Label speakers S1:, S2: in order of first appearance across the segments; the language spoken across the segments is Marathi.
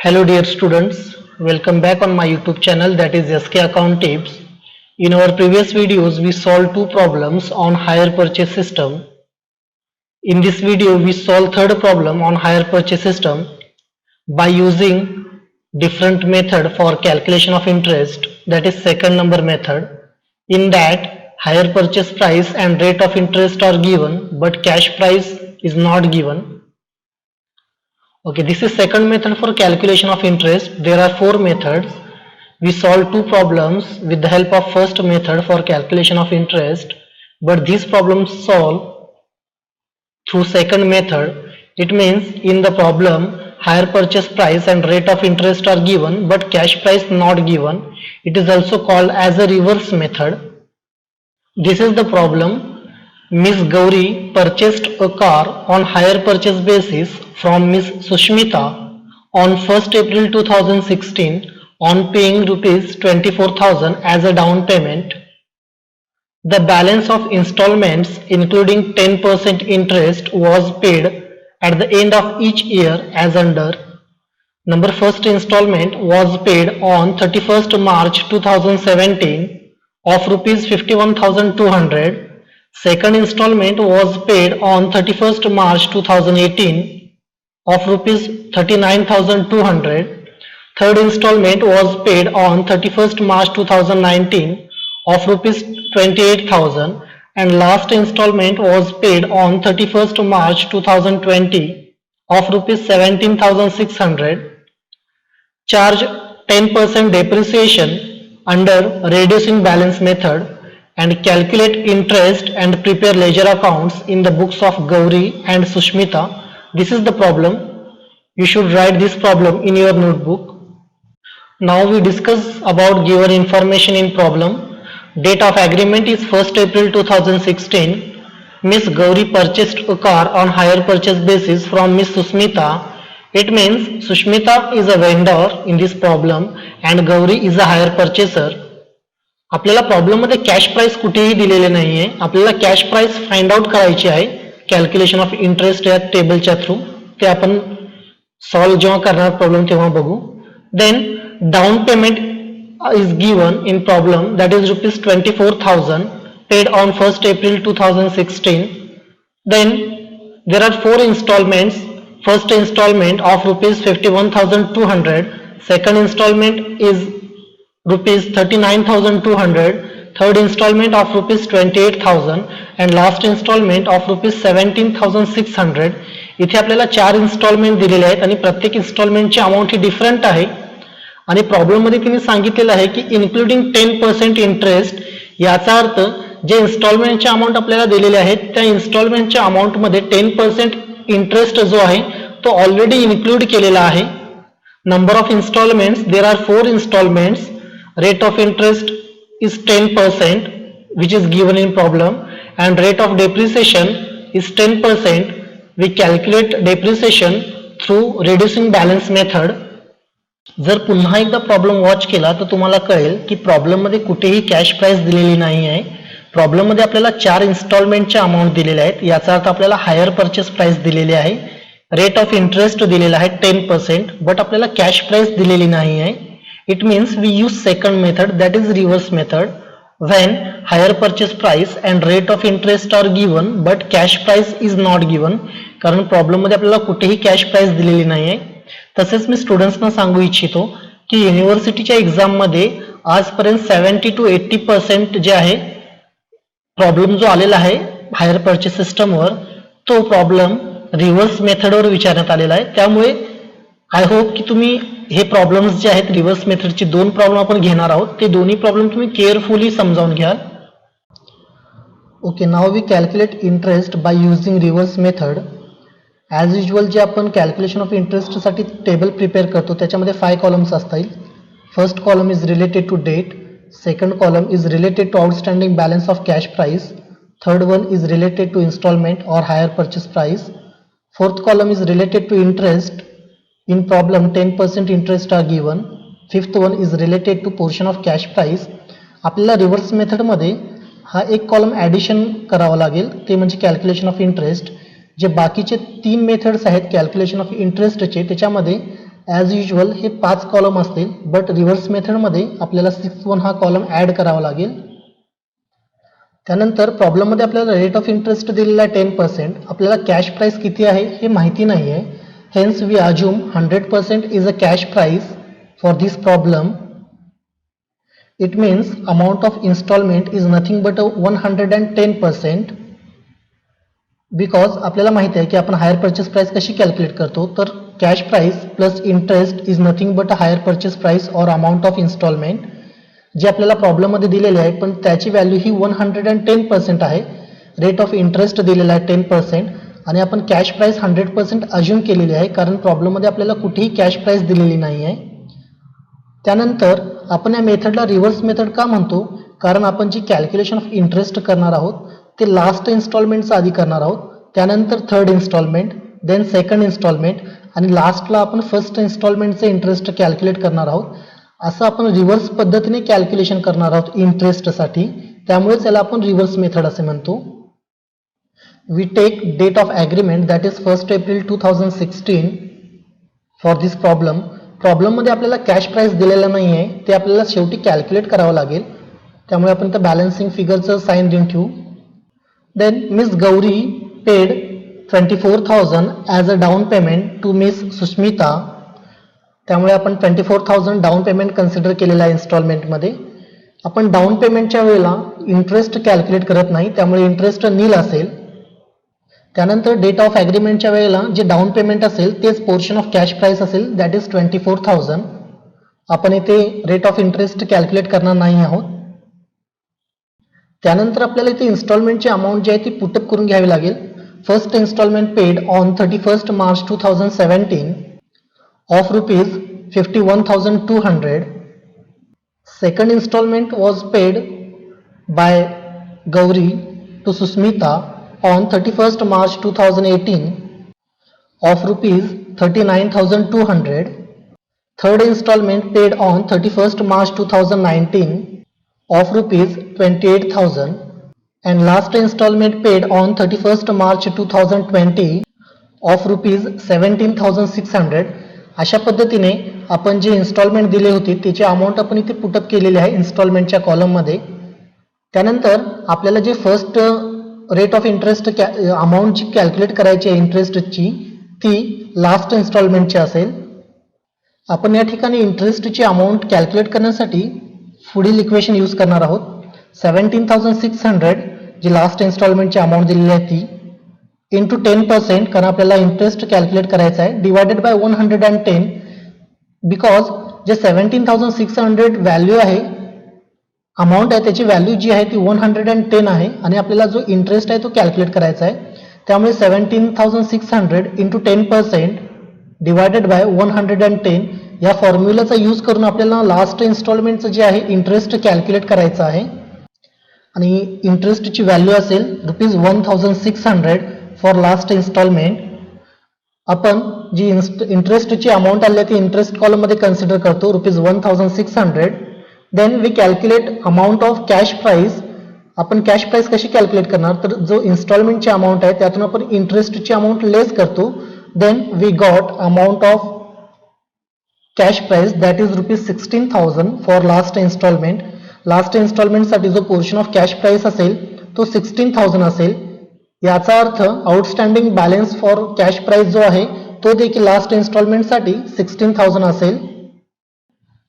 S1: Hello dear students, welcome back on my YouTube channel, that is SK Account Tips. In our previous videos we solved two problems on hire purchase system. In this video we solve third problem on hire purchase system by using different method for calculation of interest, that is second number method. In that hire purchase price and rate of interest are given but cash price is not given. Okay, this is second method for calculation of interest. There are four methods. We solve two problems with the help of first method for calculation of interest, but these problems solve through second method. It means in the problem hire purchase price and rate of interest are given but cash price not given. It is also called as a reverse method. This is the problem. Miss Gauri purchased a car on hire purchase basis from Miss Sushmita on 1st April 2016 on paying rupees 24,000 as a down payment. The balance of installments including 10% interest was paid at the end of each year as under. Number first installment was paid on 31st March 2017 of rupees 51,200. Second installment was paid on 31st March 2018 of rupees 39,200. Third installment was paid on 31st March 2019 of rupees 28,000 and last installment was paid on 31st March 2020 of rupees 17,600. Charge 10% depreciation under reducing balance method and calculate interest and prepare ledger accounts in the books of Gauri and Sushmita. This is the problem. You should write this problem in your notebook. Now we discuss about given information in problem. Date of agreement is 1st April 2016. Miss Gauri purchased a car on hire purchase basis from Miss Sushmita. It means Sushmita is a vendor in this problem and Gauri is a hire purchaser. आपल्याला प्रॉब्लेम मध्ये कॅश प्राइस कुठेही दिलेले नाहीये. आपल्याला कॅश प्राइस फाइंड आउट करायची आहे कॅल्क्युलेशन ऑफ इंटरेस्ट या टेबलच्या थ्रू. ते आपण सॉल्व्ह जेव्हा करणार प्रॉब्लेम तेव्हा बघू. Then down payment is given in problem, that is rupees 24,000 paid on 1st April 2016. Then there are four installments. First installment of rupees 51,200. Second installment is rupees 39,200. Third installment of rupees 28,000 and last installment of rupees 17,600. इथे आपल्याला चार इन्स्टॉलमेंट दिलेले आहेत आणि प्रत्येक इन्स्टॉलमेंटची अमाऊंट ही डिफरंट आहे आणि प्रॉब्लेम मध्ये तिने सांगितलेलं आहे की इन्क्लुडिंग 10% इंटरेस्ट. याचा अर्थ जे इन्स्टॉलमेंटचे अमाऊंट आपल्याला दिलेले आहेत त्या इन्स्टॉलमेंटच्या अमाऊंट मध्ये 10% इंटरेस्ट जो आहे तो ऑलरेडी इन्क्लूड केलेला आहे. Number of instalments, there are 4 instalments. Rate of interest is 10% which is given in problem and rate of depreciation is 10%. We calculate depreciation through reducing balance method. जर पुन्हा एकदा प्रॉब्लेम वॉच केला तर तुम्हाला कळेल की प्रॉब्लेम मध्ये कुठेही कॅश प्राइस दिलेली नाही आहे. प्रॉब्लेम मध्ये आपल्याला 4 इन्स्टॉलमेंटचे अमाऊंट दिलेले आहेत. याचा अर्थ आपल्याला हायर परचेस प्राइस दिलेली आहे. रेट ऑफ इंटरेस्ट दिलेला आहे 10% बट आपल्याला कॅश प्राइस दिलेली नाही आहे. It means we use second method, that is reverse method, when higher purchase price and rate of interest are given but cash price is not given. कारण प्रॉब्लेम मध्ये आपल्याला कुठेही कॅश प्राइस दिलेली नाहीये. तसेच मी स्टुडंट्सना सांगू इच्छितो की युनिव्हर्सिटीच्या एक्झाम मध्ये आजपर्यंत 70 to 80% जे आहे प्रॉब्लेम जो आलेला आहे हायर परचेस सिस्टमवर तो प्रॉब्लेम रिव्हर्स मेथडवर विचारण्यात आलेला आहे. त्यामुळे आय होप की तुम्ही हे प्रॉब्लेम्स जे आहेत रिव्हर्स मेथडचे दोन प्रॉब्लेम आपण घेणार आहोत ते दोन्ही प्रॉब्लेम तुम्ही केअरफुली समजावून घ्याल. Okay, now we calculate interest by using reverse method. As usual जे आपण कॅल्क्युलेशन ऑफ इंटरेस्टसाठी टेबल प्रिपेअर करतो त्याच्यामध्ये 5 कॉलम्स असतील. First column is related to date. Second column is related to outstanding balance of cash price. Third one is related to installment or hire purchase price. Fourth column is related to interest. In problem 10% interest are given. Fifth one is related to portion of cash price. आपल्याला रिव्हर्स मेथडमध्ये हा एक कॉलम ॲडिशन करावा लागेल ते म्हणजे कॅल्क्युलेशन ऑफ इंटरेस्ट. जे बाकीचे 3 मेथड्स आहेत कॅल्क्युलेशन ऑफ इंटरेस्टचे त्याच्यामध्ये ॲज युजल हे 5 कॉलम असतील, बट रिव्हर्स मेथडमध्ये आपल्याला 6th हा कॉलम ॲड करावा लागेल. त्यानंतर प्रॉब्लेममध्ये आपल्याला रेट ऑफ इंटरेस्ट दिलेला आहे 10%. आपल्याला कॅश प्राइस किती आहे हे माहिती नाही आहे. Hence we assume 100% is a cash price for this problem. It means amount of instalment is nothing but 110%. Because आपल्याला माहिती आहे की आपण हायर परचेस प्राइस कशी कॅल्क्युलेट करतो, तर cash price plus interest is nothing but a hire purchase price or amount of instalment, जे आपल्याला प्रॉब्लेममध्ये दिलेले आहे, पण त्याची व्हॅल्यू ही 110% आहे. रेट ऑफ इंटरेस्ट दिलेला आहे 10% आणि आपण कॅश प्राइस 100% अज्युम केलेली आहे, कारण प्रॉब्लेममध्ये आपल्याला कुठेही कॅश प्राइस दिलेली नाही आहे. त्यानंतर आपण या मेथडला रिव्हर्स मेथड का म्हणतो, कारण आपण जी कॅल्क्युलेशन ऑफ इंटरेस्ट करणार आहोत ते लास्ट इन्स्टॉलमेंटचं आधी करणार आहोत, त्यानंतर third instalment, then second instalment आणि लास्टला आपण फर्स्ट इन्स्टॉलमेंटचं इंटरेस्ट कॅल्क्युलेट करणार आहोत. असं आपण रिव्हर्स पद्धतीने कॅल्क्युलेशन करणार आहोत इंटरेस्टसाठी, त्यामुळेच याला आपण रिव्हर्स मेथड असे म्हणतो. We take date of agreement that is 1 April 2016 for this problem. प्रॉब्लेममध्ये आपल्याला कॅश प्राइस दिलेला नाही आहे, ते आपल्याला शेवटी कॅल्क्युलेट करावं लागेल, त्यामुळे आपण त्या बॅलन्सिंग फिगरचं साईन देऊन ठेवू. Then miss Gauri paid 24,000 as a down payment to miss Sushmita. त्यामुळे आपण 24,000 डाऊन पेमेंट कन्सिडर केलेलं आहे इन्स्टॉलमेंटमध्ये. आपण डाऊन पेमेंटच्या वेळेला इंटरेस्ट कॅल्क्युलेट करत नाही, त्यामुळे इंटरेस्ट नील असेल. त्यानंतर डेट ऑफ ॲग्रीमेंटच्या वेळेला जे डाऊन पेमेंट असेल तेच पोर्शन ऑफ कॅश प्राइस असेल, दॅट इज 24,000. आपण इथे रेट ऑफ इंटरेस्ट कॅल्क्युलेट करणार नाही आहोत. त्यानंतर आपल्याला इथे इन्स्टॉलमेंटची अमाऊंट जी आहे ती पुटअप करून घ्यावी लागेल. First instalment paid on 31 March 2017 of rupees 51,200. Second installment was paid by Gauri to Susmita on 31st March 2018 of rupees 39,200. Third installment paid on 31st March 2019 of rupees 28,000 and last installment paid on 31st March 2020 of rupees 17,600. अशा पद्धतीने आपण जे इन्स्टॉलमेंट दिले होते त्याची अमाऊंट आपण इथे पुटअप केलेली आहे इन्स्टॉलमेंटच्या कॉलममध्ये. त्यानंतर आपल्याला जे first rate of interest amount जी कॅल्क्युलेट करायची आहे इंटरेस्टची, ती लास्ट इन्स्टॉलमेंटची असेल. आपण या ठिकाणी इंटरेस्टची अमाऊंट कॅल्क्युलेट करण्यासाठी पुढील इक्वेशन यूज करणार आहोत. 17,600 जी लास्ट इन्स्टॉलमेंटची अमाऊंट दिलेली आहे ती इंटू 10%, कारण आपल्याला इंटरेस्ट कॅल्क्युलेट करायचा आहे, डिवायडेड बाय 110, बिकॉज जे 17,600 व्हॅल्यू आहे, अमाऊंट आहे, त्याची व्हॅल्यू जी आहे ती 110 आहे आणि आपल्याला जो इंटरेस्ट आहे तो कॅल्क्युलेट करायचा आहे. त्यामुळे 17,600 इंटू 10% डिवायडेड बाय 110 या फॉर्म्युलाचा यूज करून आपल्याला लास्ट इन्स्टॉलमेंटचं जे आहे इंटरेस्ट कॅल्क्युलेट करायचं आहे. आणि इंटरेस्टची व्हॅल्यू असेल ₹1,600 फॉर लास्ट इन्स्टॉलमेंट. आपण जी इंटरेस्टची अमाऊंट आली आहे ती इंटरेस्ट कॉलममध्ये कन्सिडर करतो ₹1,600. Then we calculate amount of cash price. आपण कॅश प्राइस कशी कॅल्क्युलेट करणार, तर जो इन्स्टॉलमेंटची अमाऊंट आहे त्यातून आपण इंटरेस्टची अमाऊंट लेस करतो. Then we got amount of cash price that is ₹16,000 for last installment. Last इन्स्टॉलमेंटसाठी जो पोर्शन ऑफ कॅश प्राइस असेल तो 16,000 असेल. याचा अर्थ outstanding balance for cash price जो आहे तो देखील लास्ट इन्स्टॉलमेंटसाठी 16,000 असेल.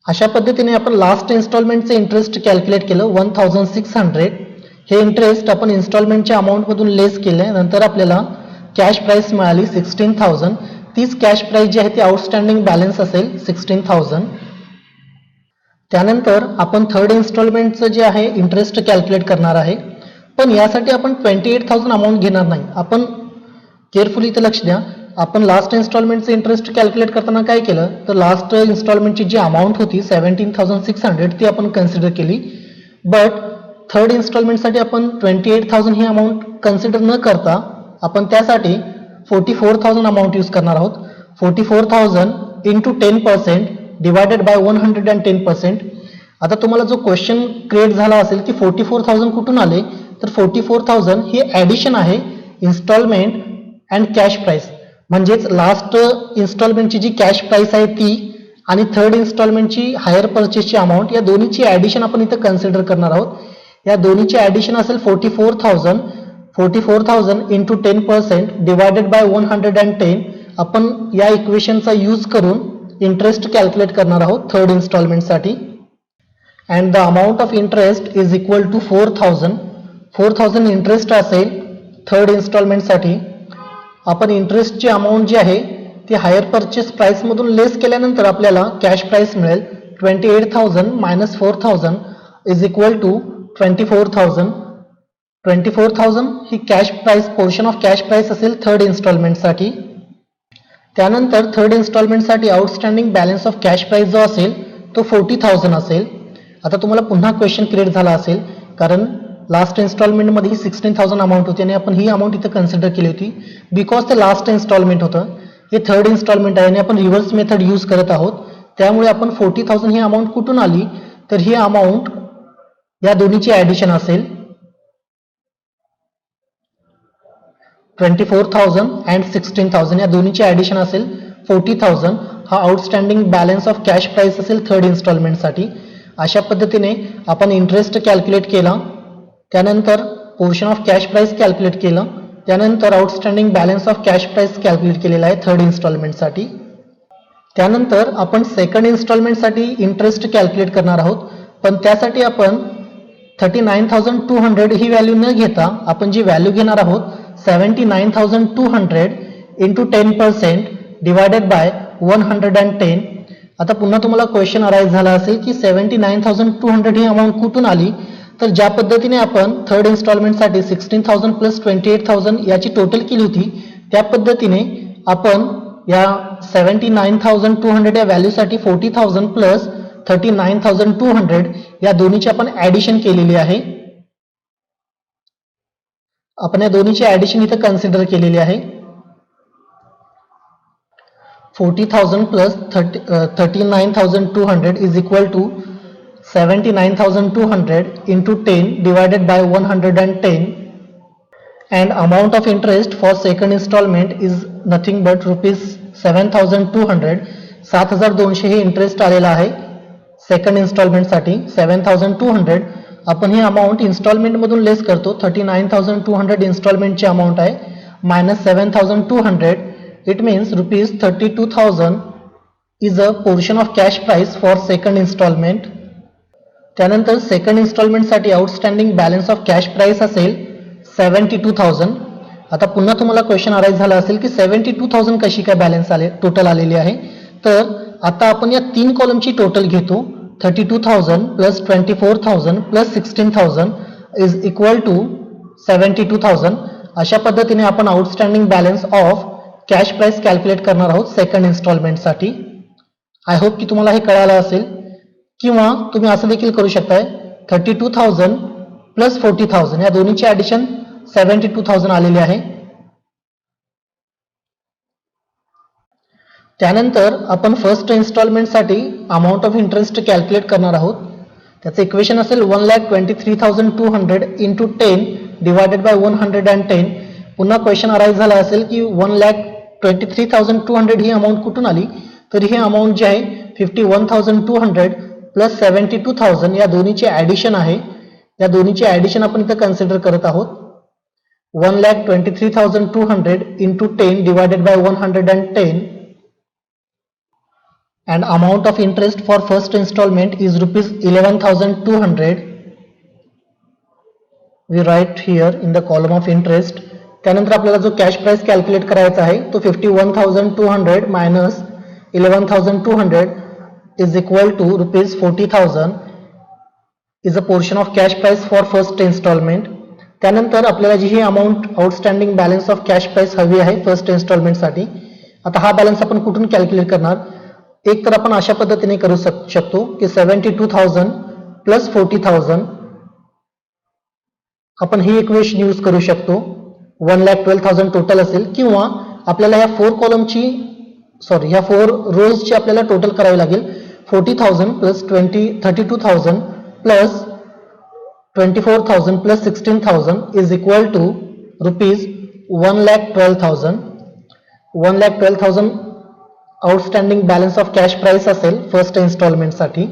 S1: अशा पद्धतीने आपण लास्ट इन्स्टॉलमेंटचे इंटरेस्ट कॅल्क्युलेट केलं 1,600. हे इंटरेस्ट आपण इन्स्टॉलमेंटच्या अमाऊंटमधून लेस केलं, नंतर आपल्याला कॅश प्राइस मिळाली 16,000. तीच कॅश प्राइस जी आहे ती आउटस्टँडिंग बॅलन्स असेल 16,000. त्यानंतर आपण थर्ड इन्स्टॉलमेंटचं जे आहे इंटरेस्ट कॅल्क्युलेट करणार आहे, पण यासाठी आपण 28,000 अमाऊंट घेणार नाही. आपण केअरफुली इथे लक्ष द्या. आपण लास्ट इन्स्टॉलमेंटचं इंटरेस्ट कॅल्क्युलेट करताना काय केलं, तर लास्ट इन्स्टॉलमेंटची जी अमाऊंट होती 17,600 ती आपण कन्सिडर केली. बट थर्ड इन्स्टॉलमेंटसाठी आपण 28,000 ही अमाऊंट कन्सिडर न करता आपण त्यासाठी 44,000 अमाऊंट यूज करणार आहोत. 44,000 इंटू 10% डिवायडेड बाय 110%. आता तुम्हाला जो क्वेश्चन क्रिएट झाला असेल की 44,000 कुठून आले, तर 44,000 ही ॲडिशन आहे इन्स्टॉलमेंट अँड कॅश प्राइस. म्हणजेच लास्ट इन्स्टॉलमेंटची जी कॅश प्राइस आहे ती आणि थर्ड इन्स्टॉलमेंटची हायर परचेसची अमाऊंट या दोन्हीची ॲडिशन आपण इथं कन्सिडर करणार आहोत. या दोन्हीची ॲडिशन असेल 44,000 इंटू 10% डिवायडेड बाय 110. आपण या इक्वेशनचा यूज करून इंटरेस्ट कॅल्क्युलेट करणार आहोत थर्ड इन्स्टॉलमेंटसाठी. And the amount of interest is equal to 4,000 interest असेल थर्ड इन्स्टॉलमेंटसाठी. आपण इंटरेस्टची अमाऊंट जी आहे ती हायर परचेस प्राइसमधून लेस केल्यानंतर आपल्याला कॅश प्राइस मिळेल 28,000 मायनस 4,000 इज इक्वल टू 24,000. 24,000 ही cash price portion of cash price असेल थर्ड इन्स्टॉलमेंटसाठी. त्यानंतर थर्ड इन्स्टॉलमेंटसाठी outstanding balance of cash price जो असेल तो 40,000 असेल. आता तुम्हाला पुन्हा क्वेश्चन क्रिएट झाला असेल कारण लास्ट इन्स्टॉलमेंटमध्ये ही 16,000 अमाऊंट होती आणि आपण ही अमाऊंट इथं कन्सिडर केली होती बिकॉज ते लास्ट इन्स्टॉलमेंट होतं. हे थर्ड इन्स्टॉलमेंट आहे आणि आपण रिव्हर्स मेथड यूज करत आहोत. त्यामुळे आपण 40,000 ही अमाऊंट कुठून आली तर ही अमाऊंट या दोन्हीची ॲडिशन असेल 24,000 अँड 16,000 या दोन्हीची ॲडिशन असेल 40,000. हा outstanding balance of cash price असेल थर्ड इन्स्टॉलमेंटसाठी. अशा पद्धतीने आपण इंटरेस्ट कॅल्क्युलेट केला, त्यानंतर portion of cash price calculate केलं, त्यानंतर outstanding balance of cash price calculate केलेला आहे थर्ड इन्स्टॉलमेंटसाठी. त्यानंतर आपण सेकंड इन्स्टॉलमेंटसाठी इंटरेस्ट कॅल्क्युलेट करणार आहोत. पण त्यासाठी आपण 39,200 ही व्हॅल्यू न घेता आपण जी व्हॅल्यू घेणार आहोत 79,200 इंटू 10% डिवायडेड बाय 110. आता पुन्हा तुम्हाला क्वेश्चन अराईज झाला असेल की 79,200 ही अमाऊंट कुठून आली. तर ज्या पद्धतीने आपण थर्ड इन्स्टॉलमेंटसाठी 16,000 प्लस 28,000 याची टोटल केली होती त्या पद्धतीने आपण या 79,200 या व्हॅल्यूसाठी 40,000 प्लस 39,200 या दोन्हीची आपण ॲडिशन केलेली आहे. आपण या दोन्हीची ॲडिशन इथं कन्सिडर केलेली आहे. 40,000 plus 39,200 is equal to 79,200 into 10 divided by 110 and amount of interest for second installment is nothing but rupees 7,200. 7,200 हे इंटरेस्ट आलेला आहे सेकंड इन्स्टॉलमेंटसाठी 7,200. आपण ही अमाऊंट इन्स्टॉलमेंटमधून लेस करतो. 39,200 इन्स्टॉलमेंटची अमाऊंट आहे minus 7,200. It means rupees 32,000 is a portion of cash price for second installment. त्यानंतर सेकंड इन्स्टॉलमेंटसाठी outstanding balance of cash price असेल 72,000. आता पुन्हा तुम्हाला क्वेश्चन अराईज झाला असेल की 72,000 कशी काय बॅलन्स टोटल आलेली आहे. तर आता आपण या तीन कॉलमची टोटल घेतो. 32,000 plus 24,000 plus 16,000 is equal to 72,000. अशा पद्धतीने आपण outstanding balance of cash price calculate करणार आहोत सेकंड इन्स्टॉलमेंटसाठी. आय होप की तुम्हाला हे कळालं असेल. किंवा तुम्ही असं देखील करू शकताय 32,000 प्लस 40,000 या दोन्हीची ॲडिशन 72,000 आलेली आहे. त्यानंतर आपण फर्स्ट इन्स्टॉलमेंटसाठी अमाऊंट ऑफ इंटरेस्ट कॅल्क्युलेट करणार आहोत. त्याचं इक्वेशन असेल 1,23,200 इंटू 10 डिवायडेड बाय 110. पुन्हा क्वेश्चन अराईज झाला असेल की 1,23,200 ही अमाऊंट कुठून आली. तर ही अमाऊंट जी आहे 51,200 प्लस 72,000 या दोन्हीची ॲडिशन आहे. या दोन्हीची ॲडिशन आपण इथं कन्सिडर करत आहोत. 1,23,200 into 10 divided by 110 and amount of interest for first installment is rupees 11,200. We write here in the column of interest. त्यानंतर आपल्याला जो कॅश प्राइस कॅल्क्युलेट करायचा आहे तो 51,200 minus 11,200 is equal to rupees 40,000 is a portion of cash price for first installment. त्यानंतर आपल्याला जी ही amount outstanding balance of cash price हवी आहे फर्स्ट इन्स्टॉलमेंटसाठी. आता हा बॅलन्स आपण कुठून कॅल्क्युलेट करणार. एक तर आपण अशा पद्धतीने करू शकतो की 72,000 प्लस 40,000 आपण ही इक्वेशन यूज करू शकतो. 1,12,000 टोटल असेल. किंवा आपल्याला ह्या 4 रोजची आपल्याला टोटल करावी लागेल. 40,000 plus 32,000 plus 24,000 plus 16,000 is equal to rupees 1,12,000. 1,12,000 outstanding balance of cash price असेल फर्स्ट इन्स्टॉलमेंटसाठी.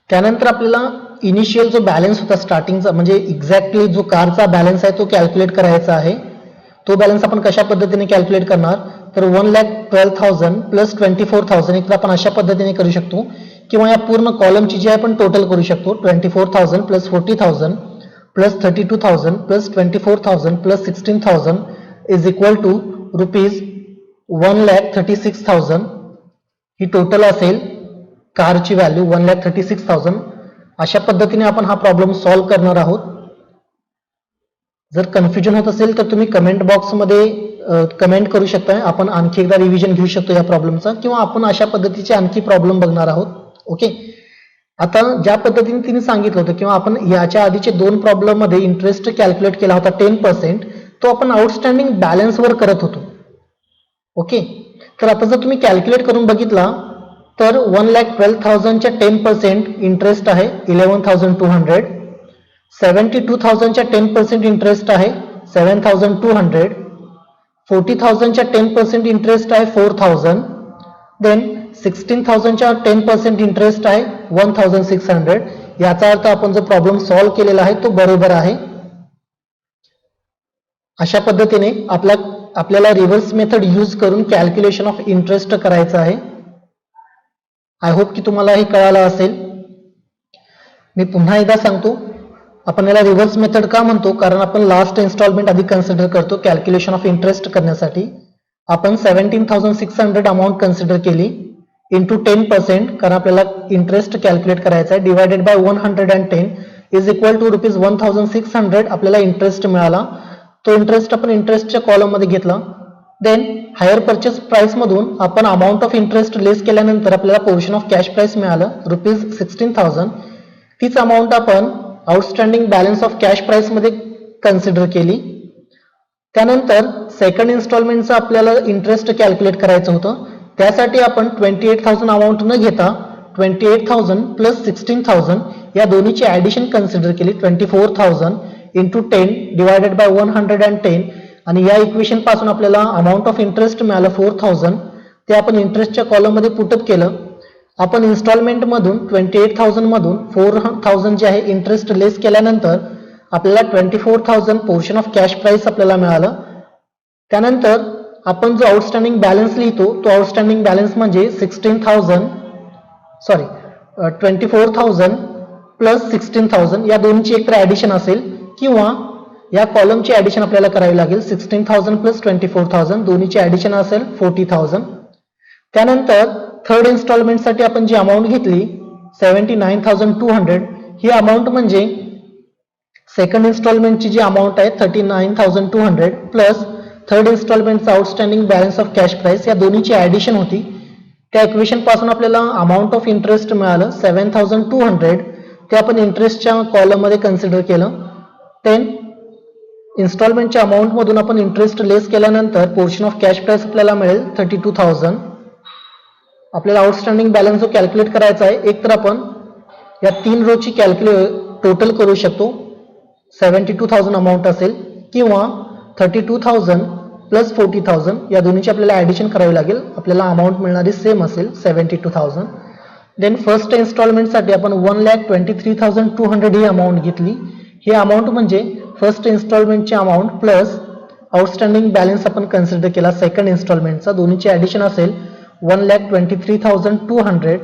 S1: त्यानंतर आपल्याला इनिशियल जो बॅलन्स होता स्टार्टिंगचा म्हणजे एक्झॅक्टली जो कारचा बॅलन्स आहे तो कॅल्क्युलेट करायचा आहे. तो बॅलन्स आपण कशा पद्धतीने कॅल्क्युलेट करणार तर 1,12,000 प्लस 24,000 एक तर आपण अशा पद्धतीने करू शकतो किंवा या पूर्ण कॉलमची जी आहे आपण टोटल करू शकतो. 24,000 plus 40,000 plus 32,000 plus 24,000 plus 16,000 is equal to rupees 1,36,000 ही टोटल असेल कारची व्हॅल्यू 1,36,000. अशा पद्धतीने आपण हा प्रॉब्लेम सॉल्व्ह करणार आहोत. जर कन्फ्युजन होत असेल तर तुम्ही कमेंट बॉक्समध्ये कमेंट करू शकता. आपण आणखी एकदा रिव्हिजन घेऊ शकतो या प्रॉब्लेमचा किंवा आपण अशा पद्धतीचे आणखी प्रॉब्लेम बघणार आहोत. ओके, आता ज्या पद्धतीने तिने सांगितलं होतं किंवा आपण याच्या आधीचे दोन प्रॉब्लेम मध्ये इंटरेस्ट कॅल्क्युलेट केला होता 10%, तो आपण आउटस्टँडिंग बॅलन्सवर करत होतो. ओके, तर आता जर तुम्ही कॅल्क्युलेट करून बघितला तर 1,12,000 च्या 10% इंटरेस्ट आहे 11,200, 72,000 च्या 10% इंटरेस्ट आहे 7,200, 40,000 च्या 10% इंटरेस्ट आहे 4,000, देन 16,000 च्या 10% इंटरेस्ट आहे 1,600. याचा अर्थ आपण जो प्रॉब्लेम सॉल्व्ह केलेला आहे तो बरोबर आहे. अशा पद्धतीने आपल्याला रिव्हर्स मेथड यूज करून कॅल्क्युलेशन ऑफ इंटरेस्ट करायचं आहे. आय होप की तुम्हाला हे कळालं असेल. मी पुन्हा एकदा सांगतो, आपण याला रिव्हर्स मेथड का म्हणतो कारण आपण लास्ट इन्स्टॉलमेंट आधी कन्सिडर करतो कॅल्क्युलेशन ऑफ इंटरेस्ट करण्यासाठी. आपण 17,600 अमाऊंट कन्सिडर केली इंटू 10% कारण आपल्याला इंटरेस्ट कॅल्क्युलेट करायचा आहे divided by 110 is equal to rupees 1,600 आपल्याला इंटरेस्ट मिळाला. तो इंटरेस्ट आपण इंटरेस्टच्या कॉलम मध्ये घेतला. देन हायर परचेस प्राइस मधून आपण अमाऊंट ऑफ इंटरेस्ट लेस केल्यानंतर आपल्याला पोर्शन ऑफ कॅश प्राइस मिळालं रुपीज 16,000. तीच अमाऊंट आपण outstanding balance of cash price मध्ये कन्सिडर केली. त्यानंतर सेकंड इन्स्टॉलमेंटचं आपल्याला इंटरेस्ट कॅल्क्युलेट करायचं होतं. त्यासाठी आपण 28,000 अमाऊंट न घेता 28,000 प्लस 16,000 या दोन्हीची ऍडिशन कन्सिडर केली 24,000 इंटू 10 डिवायडेड बाय 110 आणि या इक्वेशन पासून आपल्याला अमाऊंट ऑफ इंटरेस्ट मिळालं 4,000. ते आपण इंटरेस्टच्या कॉलम मध्ये पुटअप केलं. आपण इन्स्टॉलमेंट मधून 28,000 मधून 4,000 जे आहे इंटरेस्ट लेस केल्यानंतर आपल्याला 24,000 पोर्शन ऑफ कॅश प्राइस आपल्याला मिळालं. त्यानंतर आपण जो आउटस्टँडिंग बॅलन्स लिहितो तो आउटस्टँडिंग बॅलन्स म्हणजे 24,000 प्लस 16,000 या दोनची एकतर ऍडिशन असेल किंवा या कॉलमची ऍडिशन आपल्याला करावी लागेल. 16,000 प्लस 24,000 दोन्हीची ऍडिशन असेल 40,000. त्यानंतर थर्ड इन्स्टॉलमेंटसाठी आपण जी अमाऊंट घेतली 79,200 ही अमाऊंट म्हणजे सेकंड इन्स्टॉलमेंटची जी अमाऊंट आहे 39,200 प्लस थर्ड इन्स्टॉलमेंटचा outstanding balance of cash price या दोन्हीची ऍडिशन होती. त्या इक्वेशन पासून आपल्याला अमाऊंट ऑफ इंटरेस्ट मिळालं 7,200. ते आपण इंटरेस्टच्या कॉलम मध्ये कन्सिडर केलं. देन इन्स्टॉलमेंटच्या अमाऊंट मधून आपण इंटरेस्ट लेस केल्यानंतर पोर्शन ऑफ कॅश प्राइस आपल्याला मिळेल 32,000. आपल्याला आउटस्टँडिंग बॅलन्स जो कॅल्क्युलेट करायचा आहे एक तर आपण या तीन रोची टोटल करू शकतो 72,000 अमाऊंट असेल किंवा 32,000 प्लस 40,000 या दोन्हीची आपल्याला ऍडिशन करावी लागेल. आपल्याला अमाऊंट मिळणारी सेम असेल 72,000. देन फर्स्ट इन्स्टॉलमेंटसाठी आपण 1,23,200 ही अमाऊंट घेतली. ही अमाऊंट म्हणजे फर्स्ट इन्स्टॉलमेंटची अमाऊंट प्लस आउटस्टँडिंग बॅलन्स आपण कन्सिडर केला सेकंड इन्स्टॉलमेंटचा दोन्हीची ऍडिशन असेल 1,23,200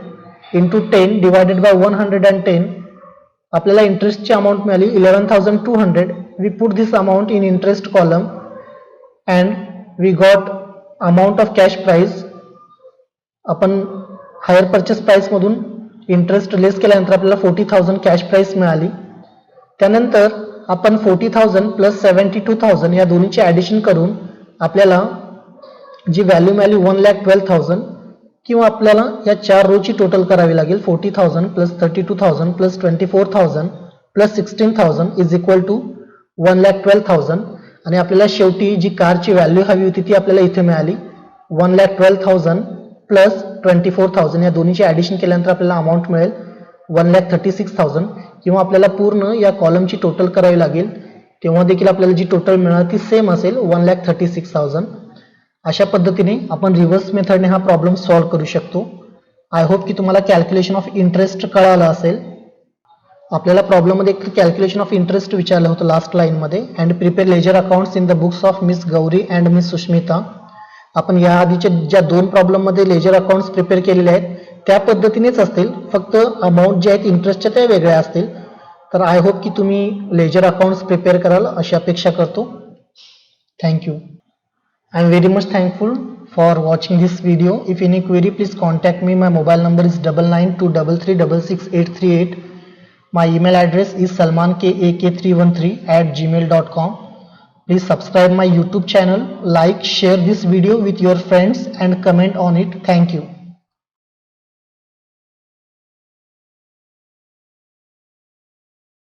S1: इंटू 10 डिवायडेड बाय 110 आपल्याला इंटरेस्टची अमाऊंट मिळाली 11,200. We put this amount in interest column and we got amount of cash price. आपण हायर परचेस प्राइस मधून इंटरेस्ट लेस केल्यानंतर आपल्याला 40,000 कॅश प्राइस मिळाली. त्यानंतर आपण 40,000 प्लस 72,000 या दोन्हीची ऍडिशन करून आपल्याला जी व्हॅल्यू मिळाली 1,12,000 किंवा आपल्याला या चार रोची टोटल करावी लागेल 40,000 plus 32,000 plus 24,000 plus 16,000 is equal to 1,12,000 आणि आपल्याला शेवटी जी कारची व्हॅल्यू हवी होती ती आपल्याला इथे मिळाली 1,12,000 प्लस 24,000 या दोन्हीची ऍडिशन केल्यानंतर आपल्याला अमाऊंट मिळेल 1,36,000 किंवा आपल्याला पूर्ण या कॉलमची टोटल करावी लागेल तेव्हा देखील आपल्याला जी टोटल मिळणार ती सेम असेल 1,36,000. अशा पद्धतीने आपण रिव्हर्स मेथडने हा प्रॉब्लेम सॉल्व्ह करू शकतो. आय होप की तुम्हाला कॅल्क्युलेशन ऑफ इंटरेस्ट कळालं असेल. आपल्याला प्रॉब्लेममध्ये एक कॅल्क्युलेशन ऑफ इंटरेस्ट विचारलं होतं लास्ट लाईनमध्ये. And prepare ledger accounts in the books of miss Gauri and miss Sushmita. आपण या आधीच्या ज्या 2 प्रॉब्लेममध्ये लेजर अकाउंट्स प्रिपेअर केलेले आहेत त्या पद्धतीनेच असतील, फक्त अमाऊंट जे आहेत इंटरेस्टच्या त्या वेगळ्या असतील. तर आय होप की तुम्ही लेजर अकाउंट्स प्रिपेअर कराल अशी अपेक्षा करतो. Thank you. I am very much thankful for watching this video. If any query, please contact me. My mobile number is 9923366838. My email address is salmanak313@gmail.com. Please subscribe my YouTube channel, like, share this video with your friends and comment on it. Thank you.